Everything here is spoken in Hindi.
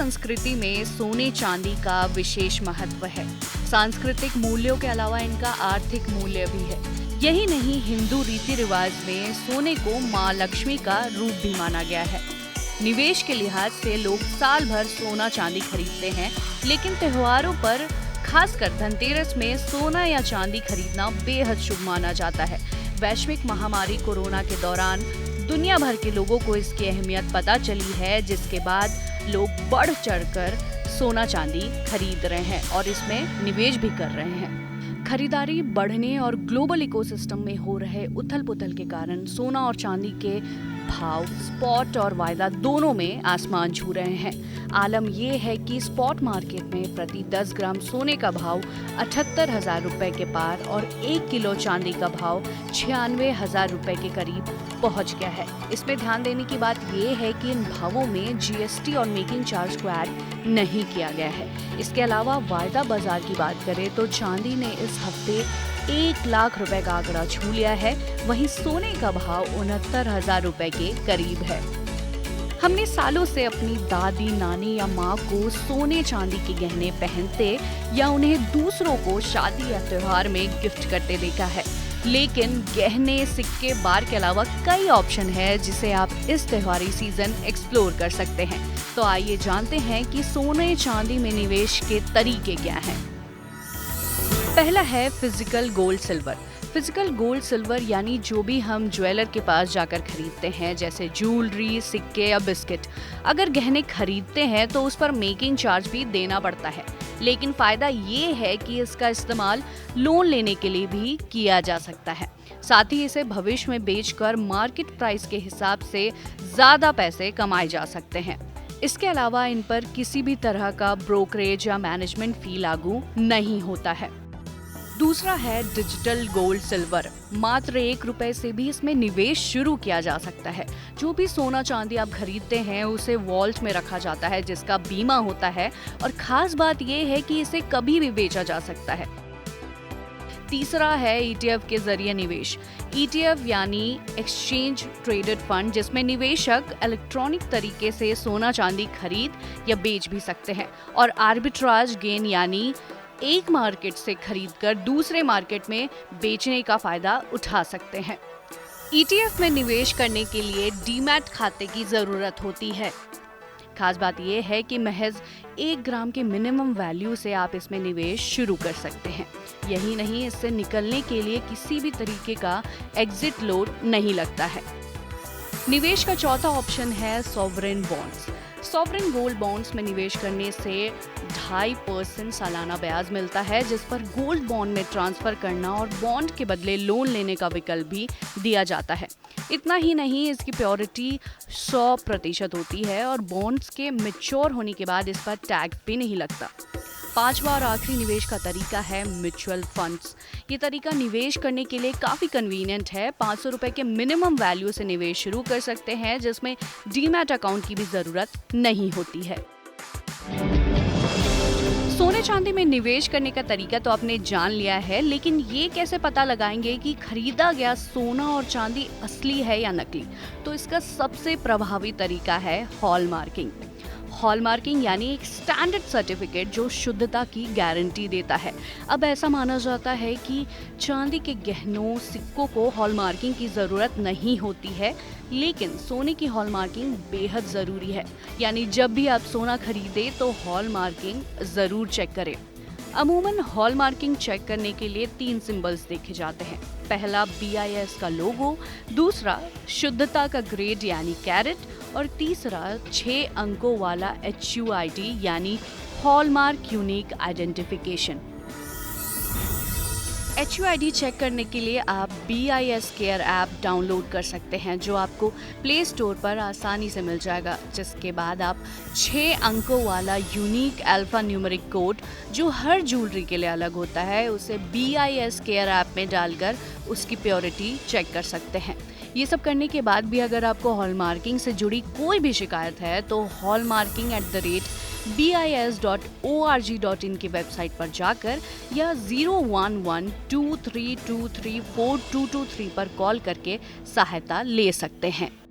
संस्कृति में सोने चांदी का विशेष महत्व है। सांस्कृतिक मूल्यों के अलावा इनका आर्थिक मूल्य भी है। यही नहीं, हिंदू रीति रिवाज में सोने को माँ लक्ष्मी का रूप भी माना गया है। निवेश के लिहाज से लोग साल भर सोना चांदी खरीदते हैं, लेकिन त्योहारों पर खासकर धनतेरस में सोना या चांदी खरीदना बेहद शुभ माना जाता है। वैश्विक महामारी कोरोना के दौरान दुनिया भर के लोगों को इसकी अहमियत पता चली है, जिसके बाद लोग बढ़ चढ़कर सोना चांदी खरीद रहे हैं और इसमें निवेश भी कर रहे हैं। खरीदारी बढ़ने और ग्लोबल इकोसिस्टम में हो रहे उथल पुथल के कारण सोना और चांदी के भाव स्पॉट और वायदा दोनों में आसमान छू रहे हैं। आलम ये है कि स्पॉट मार्केट में प्रति 10 ग्राम सोने का भाव 78,000 रुपए के पार और 1 किलो चांदी का भाव 96,000 रुपए के करीब पहुंच गया है। इसमें ध्यान देने की बात यह है कि इन भावों में जीएसटी और मेकिंग चार्ज को ऐड नहीं किया गया है। इसके अलावा वायदा बाजार की बात करें तो चांदी ने इस हफ्ते 1 लाख रुपए का आंकड़ा छू लिया है, वहीं सोने का भाव 69,000 रुपए के करीब है। हमने सालों से अपनी दादी, नानी या माँ को सोने चांदी के गहने पहनते या उन्हें दूसरों को शादी या त्योहार में गिफ्ट करते देखा है, लेकिन गहने, सिक्के, बार के अलावा कई ऑप्शन है जिसे आप इस त्योहारी सीजन एक्सप्लोर कर सकते हैं। तो आइए जानते हैं कि सोने चांदी में निवेश के तरीके क्या हैं। पहला है physical gold silver. Physical gold silver यानी जो भी हम ज्वेलर के पास जाकर खरीदते हैं, जैसे ज्वेलरी, सिक्के या बिस्किट। अगर गहने खरीदते हैं तो उस पर मेकिंग चार्ज भी देना पड़ता है, लेकिन फायदा ये है कि इसका इस्तेमाल लोन लेने के लिए भी किया जा सकता है। साथ ही इसे भविष्य में बेचकर मार्केट प्राइस के हिसाब से ज्यादा पैसे कमाए जा सकते हैं। इसके अलावा इन पर किसी भी तरह का ब्रोकरेज या मैनेजमेंट फी लागू नहीं होता है। दूसरा है डिजिटल गोल्ड सिल्वर। मात्र 1 रुपए से भी इसमें निवेश शुरू किया जा सकता है। जो भी सोना चांदी आप खरीदते हैं उसे वॉल्ट में रखा जाता है, जिसका बीमा होता है, और खास बात यह है कि इसे कभी भी बेचा जा सकता है। तीसरा है ईटीएफ के जरिए निवेश। ईटीएफ यानी एक्सचेंज ट्रेडेड फंड, जिसमें निवेशक इलेक्ट्रॉनिक तरीके से सोना चांदी खरीद या बेच भी सकते हैं और आर्बिट्राज गेन यानी एक मार्केट से खरीदकर दूसरे मार्केट में बेचने का फायदा उठा सकते हैं। ईटीएफ में निवेश करने के लिए डीमैट खाते की जरूरत होती है। खास बात यह है कि महज 1 ग्राम के मिनिमम वैल्यू से आप इसमें निवेश शुरू कर सकते हैं। यही नहीं, इससे निकलने के लिए किसी भी तरीके का एग्जिट लोड नहीं लगता है। निवेश का चौथा ऑप्शन है sovereign bonds. Sovereign gold bonds में निवेश करने से 2.5% सालाना ब्याज मिलता है, जिस पर गोल्ड बॉन्ड में ट्रांसफर करना और बॉन्ड के बदले लोन लेने का विकल्प भी दिया जाता है। इतना ही नहीं, इसकी प्योरिटी 100% होती है और बॉन्ड्स के मैच्योर होने के बाद इस पर टैक्स भी नहीं लगता। पांचवा और आखिरी निवेश का तरीका है म्यूचुअल फंड्स। ये तरीका निवेश करने के लिए काफी कन्वीनियंट है। 500 रुपए के मिनिमम वैल्यू से निवेश शुरू कर सकते हैं, जिसमें डीमैट अकाउंट की भी जरूरत नहीं होती है। सोने चांदी में निवेश करने का तरीका तो आपने जान लिया है, लेकिन ये कैसे पता लगाएंगे कि खरीदा गया सोना और चांदी असली है या नकली? तो इसका सबसे प्रभावी तरीका है हॉलमार्किंग। हॉलमार्किंग यानी एक स्टैंडर्ड सर्टिफिकेट जो शुद्धता की गारंटी देता है। अब ऐसा माना जाता है कि चांदी के गहनों, सिक्कों को हॉलमार्किंग की ज़रूरत नहीं होती है, लेकिन सोने की हॉलमार्किंग बेहद ज़रूरी है। यानी जब भी आप सोना खरीदें तो हॉलमार्किंग ज़रूर चेक करें। अमूमन हॉलमार्किंग चेक करने के लिए 3 सिंबल्स देखे जाते हैं। पहला BIS का लोगो, दूसरा शुद्धता का ग्रेड यानी कैरेट, और तीसरा 6 अंकों वाला HUID यानी hallmark unique identification. HUID check करने के लिए आप BIS केयर ऐप डाउनलोड कर सकते हैं, जो आपको प्ले स्टोर पर आसानी से मिल जाएगा। जिसके बाद आप 6 अंकों वाला यूनिक अल्फा न्यूमेरिक कोड, जो हर ज्वेलरी के लिए अलग होता है, उसे BIS केयर ऐप में डालकर उसकी प्योरिटी चेक कर सकते हैं। ये सब करने के बाद भी अगर आपको हॉलमार्किंग से जुड़ी कोई भी शिकायत है तो hallmarking@bis.org.in की वेबसाइट पर जाकर या 01123234223 पर कॉल करके सहायता ले सकते हैं।